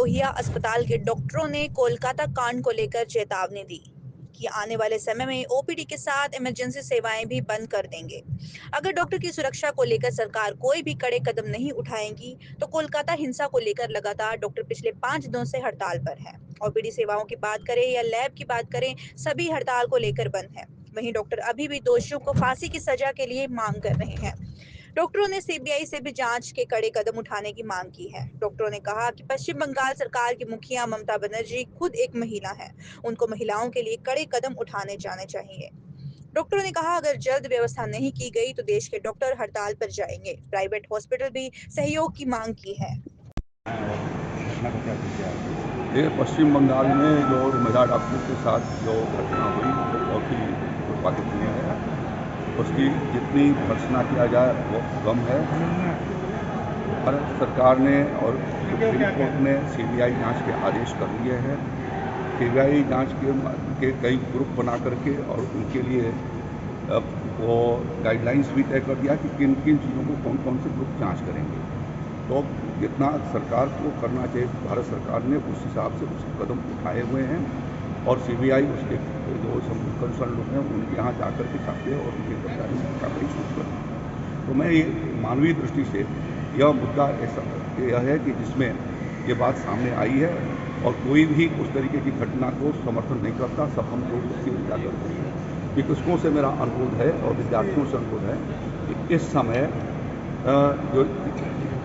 लोहिया अस्पताल के डॉक्टरों ने कोलकाता कांड को लेकर चेतावनी दी कि आने वाले समय में ओपीडी के साथ इमरजेंसी सेवाएं भी बंद कर देंगे। अगर डॉक्टर की सुरक्षा को लेकर सरकार कोई भी कड़े कदम नहीं उठाएगी तो कोलकाता हिंसा को लेकर लगातार डॉक्टर पिछले 5 दिनों से हड़ताल पर है। ओपीडी सेवाओं की बात करें या लैब की बात करें, सभी हड़ताल को लेकर बंद है। वहीं डॉक्टर अभी भी दोषियों को फांसी की सजा के लिए मांग कर रहे हैं। डॉक्टरों ने सीबीआई से भी जांच के कड़े कदम उठाने की मांग की है। डॉक्टरों ने कहा कि पश्चिम बंगाल सरकार की मुखिया ममता बनर्जी खुद एक महिला है, उनको महिलाओं के लिए कड़े कदम उठाने जाने चाहिए। डॉक्टरों ने कहा अगर जल्द व्यवस्था नहीं की गई तो देश के डॉक्टर हड़ताल पर जाएंगे। प्राइवेट हॉस्पिटल भी सहयोग की मांग की है। ये पश्चिम बंगाल में जो महिला डॉक्टर के साथ जो घटना हुई वो बहुत ही दुर्भाग्यपूर्ण है। उसकी जितनी भर्त्सना किया जाए वो कम है। भारत सरकार ने और सुप्रीम कोर्ट ने सीबीआई जांच के आदेश कर दिए हैं। सीबीआई जांच के कई ग्रुप बना करके और उनके लिए वो गाइडलाइंस भी तय कर दिया कि किन किन चीज़ों को कौन कौन से ग्रुप जांच करेंगे। तो जितना सरकार को करना चाहिए, भारत सरकार ने उस हिसाब से कुछ कदम उठाए हुए हैं और सीबीआई उसके जो कंसर्न लोग हैं उनके यहाँ जाकर के छापे और उनकी कार्रवाई शुरू कर दी। तो मैं ये मानवीय दृष्टि से यह मुद्दा ऐसा यह है कि जिसमें ये बात सामने आई है और कोई भी उस तरीके की घटना को समर्थन नहीं करता, सब हम लोग उसकी निंदा करते हैं। चिकित्सकों से मेरा अनुरोध है और विद्यार्थियों से अनुरोध है कि इस समय जो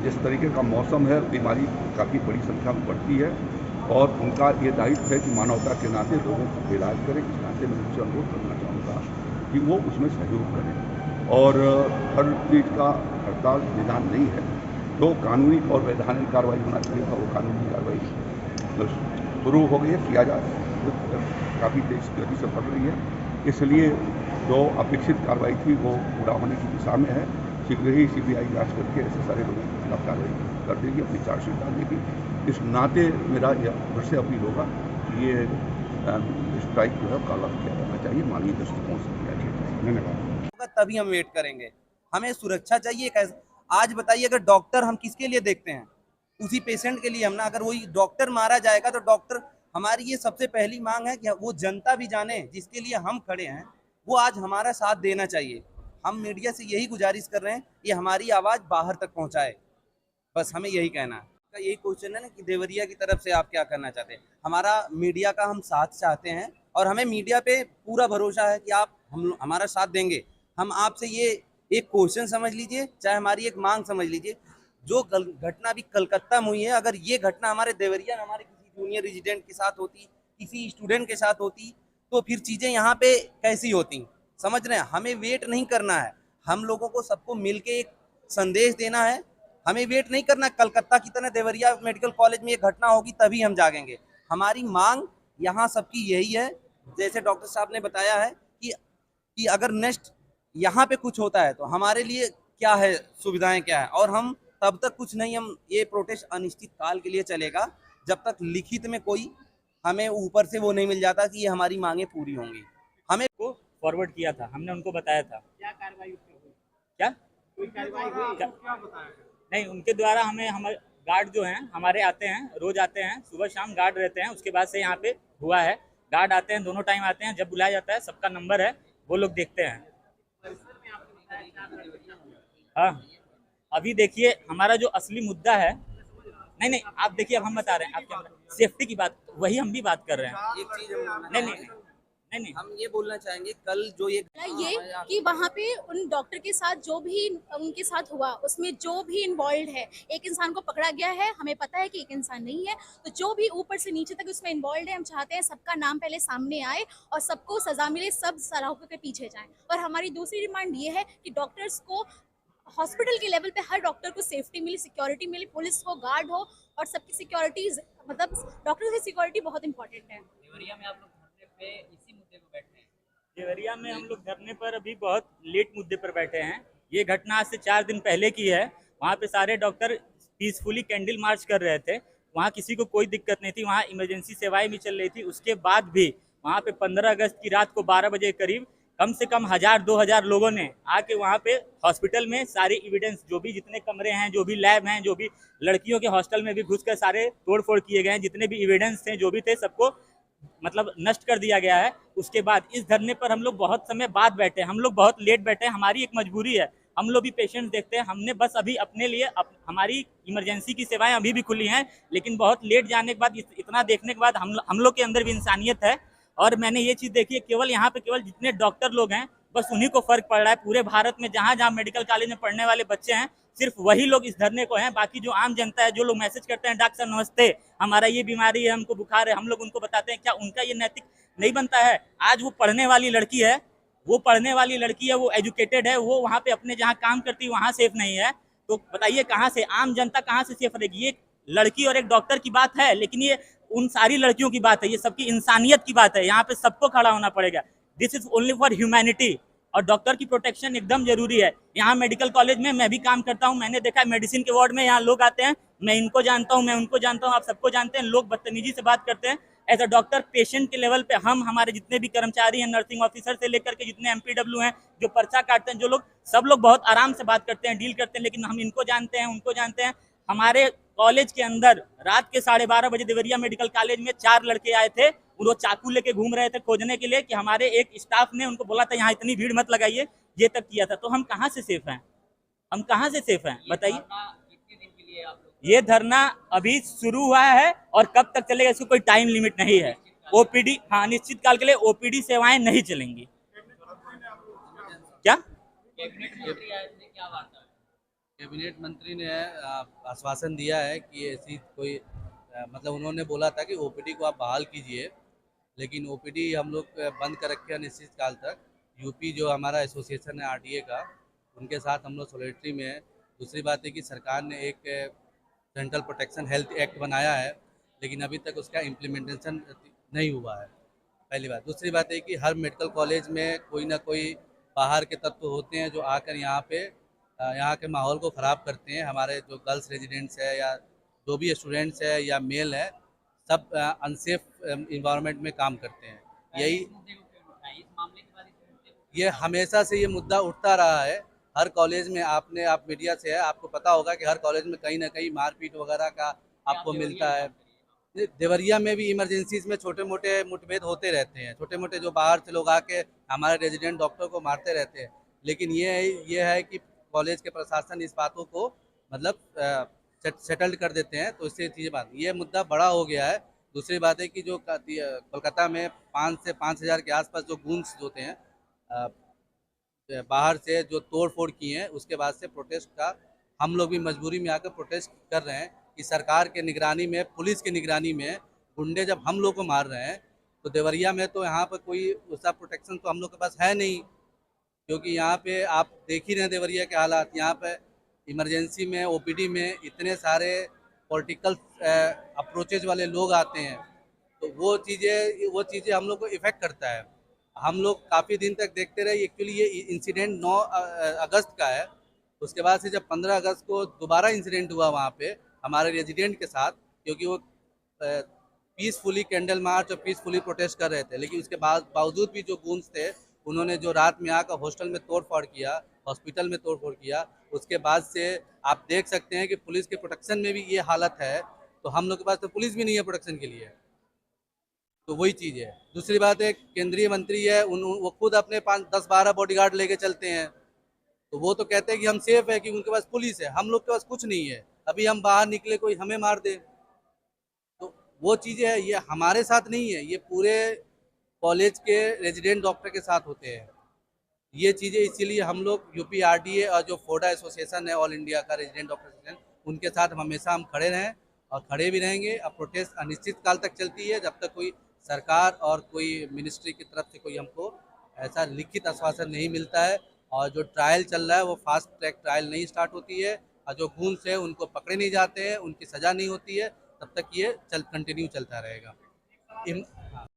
जिस तरीके का मौसम है, बीमारी काफ़ी बड़ी संख्या में बढ़ती है और उनका ये दायित्व है कि मानवता के नाते लोगों को इलाज करें। इस नाते मैं उनसे अनुरोध करना चाहूँगा कि वो उसमें सहयोग करें और हर चीज़ का हड़ताल निदान नहीं है। जो कानूनी और वैधानिक कार्रवाई होना चाहिए था वो कानूनी कार्रवाई शुरू हो गई है, किया जा काफ़ी तेज गति से बढ़ रही है। इसलिए जो अपेक्षित कार्रवाई थी वो पूरा होने की दिशा में है। शीघ्र ही सीबीआई जांच करके ऐसे सारे लोगों के खिलाफ कार्रवाई कर देगी, अपनी चार्जशीट डाल देगी। इस नाते मेरा यह फिर से अपील होगा कि ये स्ट्राइक जो है काला किया जाना चाहिए, मानवीय दृष्टिकोण से किया जाना चाहिए। धन्यवाद। तभी हम वेट करेंगे, हमें सुरक्षा चाहिए। आज बताइए, अगर डॉक्टर हम किसके लिए देखते हैं? उसी पेशेंट के लिए हम ना। अगर वही डॉक्टर मारा जाएगा तो डॉक्टर, हमारी ये सबसे पहली मांग है कि वो जनता भी जाने जिसके लिए हम खड़े हैं, वो आज हमारा साथ देना चाहिए। हम मीडिया से यही गुजारिश कर रहे हैं कि हमारी आवाज़ बाहर तक पहुंचाए, बस हमें यही कहना है। यही क्वेश्चन है ना कि देवरिया की तरफ से आप क्या करना चाहते हैं? हमारा मीडिया का हम साथ चाहते हैं और हमें मीडिया पे पूरा भरोसा है कि आप हमारा साथ देंगे। हम आपसे ये एक क्वेश्चन समझ लीजिए, चाहे हमारी एक मांग समझ लीजिए। जो घटना अभी कलकत्ता में हुई है, अगर ये घटना हमारे देवरिया में हमारे किसी जूनियर रेजिडेंट के साथ होती, किसी स्टूडेंट के साथ होती, तो फिर चीज़ें यहाँ पे कैसी होती? समझ रहे हैं? हमें वेट नहीं करना है, हम लोगों को सबको मिलके एक संदेश देना है। हमें वेट नहीं करना। कलकत्ता की तरह देवरिया मेडिकल कॉलेज में ये घटना होगी तभी हम जागेंगे। हमारी मांग यहाँ सबकी यही है, जैसे डॉक्टर साहब ने बताया है कि अगर नेक्स्ट यहाँ पे कुछ होता है तो हमारे लिए क्या है, सुविधाएं क्या है। और हम तब तक कुछ नहीं, हम ये प्रोटेस्ट अनिश्चित काल के लिए चलेगा जब तक लिखित में कोई हमें ऊपर से वो नहीं मिल जाता कि ये हमारी मांगे पूरी होंगी। हमें को फॉरवर्ड किया था, हमने उनको बताया था। क्या कार्रवाई हुई? क्या कोई कार्रवाई हुई? क्या बताया? नहीं, उनके द्वारा हमें हमारे गार्ड जो हैं हमारे आते हैं, रोज आते हैं, सुबह शाम गार्ड रहते हैं। उसके बाद से यहाँ पे हुआ है, गार्ड आते हैं, दोनों टाइम आते हैं। जब बुलाया जाता है सबका नंबर है, वो लोग देखते हैं। हाँ, अभी देखिए हमारा जो असली मुद्दा है, नहीं आप देखिए, अब हम बता रहे हैं, आप क्या सेफ्टी की बात, वही हम भी बात कर रहे हैं। एक चीज नहीं, हम ये बोलना चाहेंगे, कल जो ये कि वहाँ पे उन डॉक्टर के साथ जो भी उनके साथ हुआ, उसमें जो भी इन्वॉल्व है, एक इंसान को पकड़ा गया है, हमें पता है कि एक इंसान नहीं है, तो जो भी ऊपर से नीचे तक उसमें इन्वॉल्व है, हम चाहते हैं सबका नाम पहले सामने आए और सबको सजा मिले, सब सलाखों के पीछे जाएं। और हमारी दूसरी डिमांड ये है कि डॉक्टर्स को हॉस्पिटल के लेवल पे हर डॉक्टर को सेफ्टी मिले, सिक्योरिटी मिले, पुलिस हो, गार्ड हो, और सबकी सिक्योरिटी, मतलब डॉक्टर्स की सिक्योरिटी बहुत इंपॉर्टेंट है। देवरिया में आप लोग धरने पे इसी मुद्दे को बैठे हैं? देवरिया में हम लोग धरने पर अभी बहुत लेट मुद्दे पर बैठे हैं। ये घटना आज से 4 दिन पहले की है। वहाँ पे सारे डॉक्टर पीसफुली कैंडल मार्च कर रहे थे, वहाँ किसी को कोई दिक्कत नहीं थी, वहाँ इमरजेंसी सेवाएं भी चल रही थी। उसके बाद भी वहाँ पे 15 अगस्त की रात को 12 बजे करीब कम से कम 1000-2000 लोगों ने आके वहाँ पे हॉस्पिटल में सारे एविडेंस, जो भी जितने कमरे हैं, जो भी लैब हैं, जो भी लड़कियों के हॉस्टल में भी घुसकर सारे तोड़-फोड़ किए गए हैं, जितने भी एविडेंस थे, जो भी थे, सबको मतलब नष्ट कर दिया गया है। उसके बाद इस धरने पर हम लोग बहुत समय बाद बैठे, हम लोग बहुत लेट बैठे, हमारी एक मजबूरी है, हम लोग भी पेशेंट देखते हैं। हमने बस अभी अपने लिए हमारी इमरजेंसी की सेवाएं अभी भी खुली हैं, लेकिन बहुत लेट जाने के बाद, इतना देखने के बाद हम लोग के अंदर भी इंसानियत है। और मैंने ये चीज़ देखी है, केवल यहाँ पे केवल जितने डॉक्टर लोग हैं बस उन्हीं को फर्क पड़ रहा है। पूरे भारत में जहाँ जहाँ मेडिकल कॉलेज में पढ़ने वाले बच्चे हैं, सिर्फ वही लोग इस धरने को हैं। बाकी जो आम जनता है, जो लोग मैसेज करते हैं, डॉक्टर साहब नमस्ते, हमारा ये बीमारी है, हमको बुखार है, हम लोग उनको बताते हैं, क्या उनका ये नैतिक नहीं बनता है? आज वो पढ़ने वाली लड़की है, वो एजुकेटेड है, वो वहाँ पे अपने जहाँ काम करती है वहाँ सेफ नहीं है, तो बताइए कहाँ से आम जनता कहाँ से सेफ रहेगी? ये लड़की और एक डॉक्टर की बात है, लेकिन ये उन सारी लड़कियों की बात है, ये सबकी इंसानियत की बात है। यहाँ पे सबको खड़ा होना पड़ेगा। This is only for humanity. और डॉक्टर की प्रोटेक्शन एकदम जरूरी है। यहाँ मेडिकल कॉलेज में मैं भी काम करता हूँ, मैंने देखा है मेडिसिन के वार्ड में यहाँ लोग आते हैं, मैं इनको जानता हूँ, मैं उनको जानता हूँ, आप सबको जानते हैं, लोग बदतमीजी से बात करते हैं। एज अ डॉक्टर पेशेंट के लेवल पे हमारे जितने भी कर्मचारी हैं, नर्सिंग ऑफिसर से लेकर के जितने एमपीडब्ल्यू हैं, जो पर्चा काटते हैं, जो लोग, सब लोग बहुत आराम से बात करते हैं, डील करते हैं, लेकिन हम इनको जानते हैं, उनको जानते हैं। हमारे कॉलेज के अंदर रात के 12:30 बजे देवरिया मेडिकल कॉलेज में 4 लड़के आए थे, वो चाकू लेके घूम रहे थे खोजने के लिए कि हमारे एक स्टाफ ने उनको बोला था यहाँ इतनी भीड़ मत लगाइए, ये तक किया था। तो हम कहाँ से सेफ हैं? हम कहाँ से सेफ हैं बताइए? कितने दिन के लिए आप लोग? ये धरना अभी शुरू हुआ है और कब तक चलेगा इसको कोई टाइम लिमिट नहीं है। ओपीडी, हाँ, निश्चित काल के लिए ओपीडी सेवाएं नहीं चलेंगी। क्या कैबिनेट मंत्री आए थे, क्या बात है? कैबिनेट मंत्री ने आश्वासन दिया है कि ऐसी कोई मतलब उन्होंने बोला था कि ओपीडी को आप बहाल कीजिए, लेकिन ओपीडी हम लोग बंद कर रखे हैं अनिश्चित काल तक। यूपी जो हमारा एसोसिएशन है आरडीए का, उनके साथ हम लोग सॉलिडरिटी में है। दूसरी बात है कि सरकार ने एक सेंट्रल प्रोटेक्शन हेल्थ एक्ट बनाया है, लेकिन अभी तक उसका इम्प्लीमेंटेशन नहीं हुआ है, पहली बात। दूसरी बात है कि हर मेडिकल कॉलेज में कोई ना कोई बाहर के तत्व होते हैं जो आकर यहाँ के माहौल को ख़राब करते हैं। हमारे जो गर्ल्स रेजिडेंट्स है या जो भी स्टूडेंट्स है या मेल है, सब अनसेफ इन्वायरमेंट में काम करते हैं। यही इस मुद्दे को क्यों उठाया? इस मामले के बाद इस मुद्दे को ये हमेशा से ये मुद्दा उठता रहा है। हर कॉलेज में आप मीडिया से है, आपको पता होगा कि हर कॉलेज में कहीं ना कहीं मारपीट वगैरह का आपको मिलता है। देवरिया में भी इमरजेंसीज में छोटे मोटे मुठभेड़ होते रहते हैं, छोटे मोटे जो बाहर से लोग आके हमारे रेजिडेंट डॉक्टर को मारते रहते हैं। लेकिन ये है कि कॉलेज के प्रशासन इस बातों को मतलब सेटल्ड कर देते हैं, तो इससे चीज़ें बात, ये मुद्दा बड़ा हो गया है। दूसरी बात है कि जो कोलकाता में 5 से 5,000 के आसपास जो गूंस होते हैं बाहर से जो तोड़ फोड़ किए हैं, उसके बाद से प्रोटेस्ट का हम लोग भी मजबूरी में आकर प्रोटेस्ट कर रहे हैं कि सरकार के निगरानी में, पुलिस की निगरानी में गुंडे जब हम लोग को मार रहे हैं, तो देवरिया में तो यहाँ पर कोई उसका प्रोटेक्शन तो हम लोग के पास है नहीं, क्योंकि यहाँ पे आप देख ही रहे हैं देवरिया के हालात। यहाँ पे इमरजेंसी में, ओपीडी में इतने सारे पॉलिटिकल अप्रोचेज वाले लोग आते हैं, तो वो चीज़ें हम लोग को इफ़ेक्ट करता है। हम लोग काफ़ी दिन तक देखते रहे। एक्चुअली ये इंसिडेंट 9 अगस्त का है। उसके बाद से जब 15 अगस्त को दोबारा इंसिडेंट हुआ वहाँ पे हमारे रेजिडेंट के साथ, क्योंकि वो पीसफुली कैंडल मार्च और पीसफुली प्रोटेस्ट कर रहे थे, लेकिन उसके बावजूद भी जो गूंज थे, उन्होंने जो रात में आकर हॉस्टल में तोड़फोड़ किया, हॉस्पिटल में तोड़फोड़ किया, उसके बाद से आप देख सकते हैं कि पुलिस के प्रोटेक्शन में भी ये हालत है। तो हम लोग के पास तो पुलिस भी नहीं है प्रोटेक्शन के लिए, तो वही चीज़ है। दूसरी बात है, केंद्रीय मंत्री है, वो खुद अपने 5-10-12 बॉडीगार्ड लेके चलते हैं, तो वो तो कहते हैं कि हम सेफ है कि उनके पास पुलिस है। हम लोग के पास कुछ नहीं है। अभी हम बाहर निकले, कोई हमें मार दे, तो वो चीज़ें है। ये हमारे साथ नहीं है, ये पूरे कॉलेज के रेजिडेंट डॉक्टर के साथ होते हैं ये चीज़ें। इसीलिए हम लोग यूपी आरडीए और जो फोडा एसोसिएशन है, ऑल इंडिया का रेजिडेंट डॉक्टर एसोसिएशन, उनके साथ हमेशा हम खड़े रहें और खड़े भी रहेंगे। अब प्रोटेस्ट अनिश्चित काल तक चलती है, जब तक कोई सरकार और कोई मिनिस्ट्री की तरफ से कोई हमको ऐसा लिखित आश्वासन नहीं मिलता है। और जो ट्रायल चल रहा है वो फास्ट ट्रैक ट्रायल नहीं स्टार्ट होती है, और जो गूंज है उनको पकड़े नहीं जाते हैं, उनकी सज़ा नहीं होती है, तब तक ये कंटिन्यू चलता रहेगा।